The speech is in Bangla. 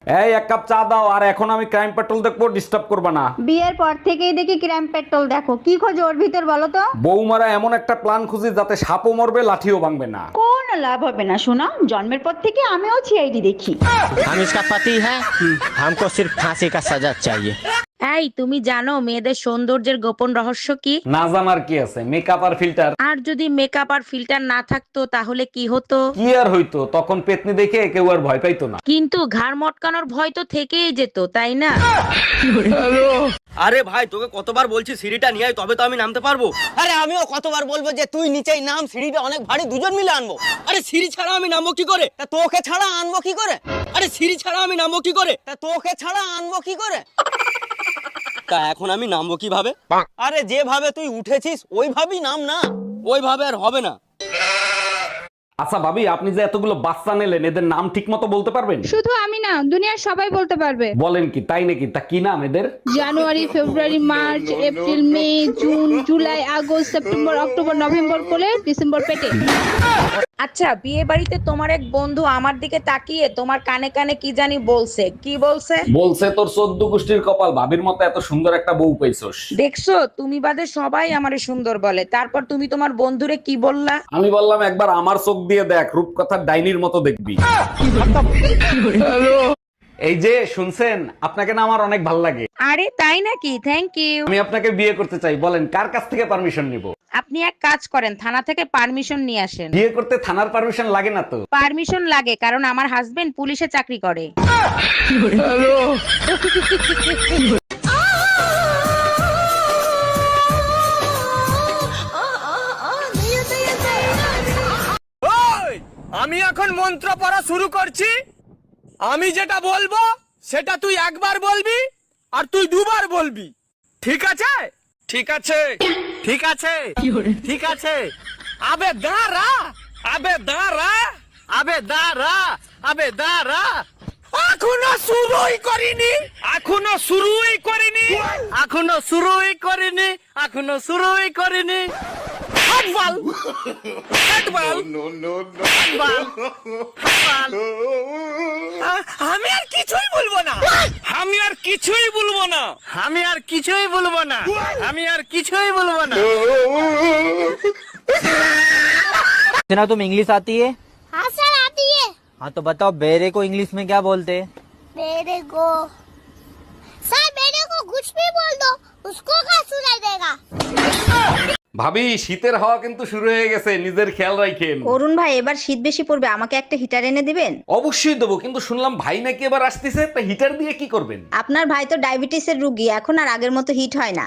এই এক কাপ চা দাও, আর এখন আমি ক্রাইম পেট্রোল দেখবো, ডিস্টার্ব করবে না। বিয়ের পর থেকেই দেখি ক্রাইম পেট্রোল দেখো, কি খোঁজ ওর ভিতর বলো তো? বৌমারা এমন একটা প্ল্যান খুঁজি যাতে সাপও মরবে লাঠিও ভাঙবে না। কোন লাভ হবে না শোনা, জন্মের পর থেকে আমিও সিআইডি দেখি। हम इसका पति है, हमको सिर्फ फांसी का सजा चाहिए। এই তুমি জানো মেয়েদের সৌন্দর্যের গোপন রহস্য কি? না জানার কি আছে, মেকআপ আর ফিল্টার। আর যদি মেকআপ আর ফিল্টার না থাকতো তাহলে কি হতো? কি আর হইতো, তখন পেতনি দেখে কেউ আর ভয় পাইতো না। কিন্তু ঘাড় মটকানোর ভয় তো থেকেই যেত, তাই না? আরে ভাই তোকে কতবার বলছি সিঁড়িটা নিয়ে আয়, তবে তো আমি নামতে পারবো। আরে আমিও কতবার বলবো যে তুই নিচেই নাম, সিঁড়িটা অনেক ভারী, দুজন মিলে আনবো। আরে সিঁড়ি ছাড়া আমি নামবো কি করে? তা তোকে ছাড়া আনবো কি করে? আরে সিঁড়ি ছাড়া আমি নামবো কি করে? তা তোকে ছাড়া আনবো কি করে? তা এখন আমি নামবো কিভাবে? আরে যেভাবে তুই উঠেছিস ওইভাবেই নাম না। ওইভাবে আর হবে না। আচ্ছা ভাবি, আপনি যে এতগুলো বাচ্চা নিলেন, এদের নাম ঠিক মতো বলতে পারবেন? শুধু আমি না, দুনিয়ার সবাই বলতে পারবে। বলেন কি, তাই নাকি? তা কি নাম এদের? January, February, March, April, May, June, July, August, September, October, November কোলে, ডিসেম্বর পেটে। আচ্ছা, বিয়ে বাড়িতে তোমার এক বন্ধু আমার দিকে তাকিয়ে তোমার কানে কানে কি জানি বলছে, কি বলছে? বলছে তোর 14 গোষ্ঠীর কপাল, ভাবির মতো এত সুন্দর একটা বউ পাইছস। দেখছো, তুমি বাদে সবাই আমারে সুন্দর বলে, তারপর তুমি তোমার বন্ধুরে কি বললা? আমি বললাম একবার আমার চোখ দিয়ে দেখ, রূপকথার ডাইনির মতো দেখবি। এই যে শুনছেন, আপনাকে না আমার অনেক ভালো লাগে। আরে তাই নাকি? Thank you. আমি আপনাকে বিয়ে করতে চাই, বলেন কার কাছ থেকে পারমিশন নিব? আপনি এক কাজ করেন, থানা থেকে পারমিশন নিয়ে আসেন। বিয়ে করতে থানার পারমিশন লাগে না তো? পারমিশন লাগে, কারণ আমার হাজবেন্ড পুলিশে চাকরি করে। আমি এখন মন্ত্র পড়া শুরু করছি। আমি যেটা বলবো সেটা তুই একবার বলবি আর তুই দুবার বলবি, ঠিক আছে? ঠিক আছে, ঠিক আছে, ঠিক আছে। আবে দাঁড়া, আবে দাঁড়া, আবে দাঁড়া, আবে দাঁড়া। এখনো শুরুই করিনি, এখনো শুরুই করিনি, এখনো শুরুই করিনি, এখনো শুরুই করিনি। হাতবাল, হাতবাল, হাতবাল, হাতবাল। আমি আর কিছুই বলবো না, আমি আর কিছুই বলবো না, আমি আর কিছুই বলবো না, আমি আর কিছুই বলবো না। इतना तुम इंग्लिश आती है? हाँ सर आती है। हाँ तो बताओ बेरे को इंग्लिश में क्या बोलते हैं? मेरे को सर, मेरे को कुछ भी बोल दो, उसको क्या सुनाई देगा? ভাবি, শীতের হাওয়া কিন্তু শুরু হয়ে গেছে, নিজের খেয়াল রাখেন। অরুণ ভাই, এবার শীত বেশি পড়বে, আমাকে একটা হিটার এনে দিবেন? অবশ্যই দেবো, কিন্তু শুনলাম ভাই নাকি এবার আসতেছে, তা হিটার দিয়ে কি করবেন? আপনার ভাই তো ডায়াবেটিসের রুগী, এখন আর আগের মতো হিট হয় না।